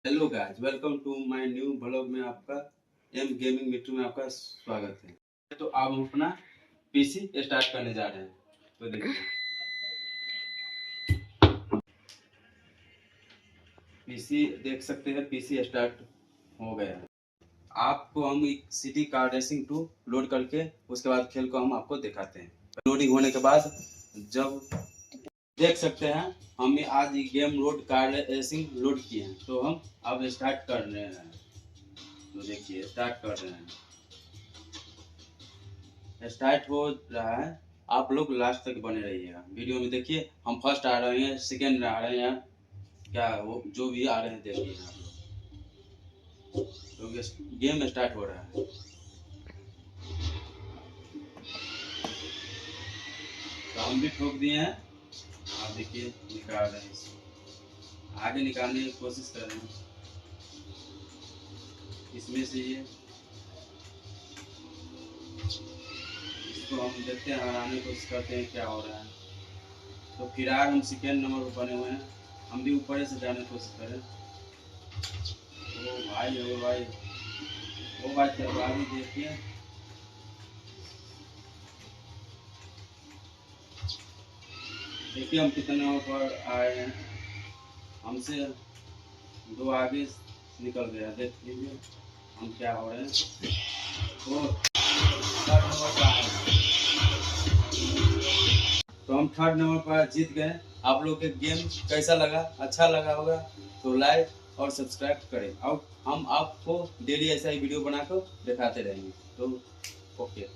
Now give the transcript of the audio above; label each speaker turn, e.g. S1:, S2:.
S1: Hello guys, welcome to my new blog में आपका M gaming मिट्टू में आपका स्वागत है। तो अब हम अपना पीसी स्टार्ट करने जा रहे हैं। तो देखिए पीसी देख सकते हैं, पीसी स्टार्ट हो गया है। आपको हम एक सिटी कार रेसिंग 2 लोड करके उसके बाद खेल को हम आपको दिखाते हैं। लोडिंग होने के बाद जब देख सकते हैं हमने आज game road car racing load किए हैं, तो हम अब स्टार्ट कर रहे हैं। तो देखिए स्टार्ट कर रहे हैं, स्टार्ट हो रहा है। आप लोग लास्ट तक बने रहिएगा वीडियो में। देखिए हम फर्स्ट आ रहे हैं, सेकंड आ रहे हैं, क्या वो जो भी आ रहे हैं देखिए आप लोग। तो गेम स्टार्ट हो रहा है। तो हम भी ठोक दिए हैं। आप देखिए निकाल रहे हैं, आगे निकालने की कोशिश कर रहे हैं। इसमें से ये इसको हम देखते हैं, हराने की कोशिश करते हैं क्या हो रहा है। तो फिलहाल हम सेकेंड नंबर पर बने हुए हैं। हम भी ऊपर से जाने की कोशिश करें। ओ भाई, ओ भाई, वो बात करवा भी देखिए। देखिए हम कितने ऊपर आए हैं, हमसे दो आगे निकल गया। देख लीजिए हम क्या हो रहे हैं। तो थर्ड नंबर पर आए हैं। तो हम थर्ड नंबर पर जीत गए। आप लोग के गेम कैसा लगा? अच्छा लगा होगा तो लाइक और सब्सक्राइब करें, और हम आपको डेली ऐसा ही वीडियो बनाकर दिखाते रहेंगे। तो ओके।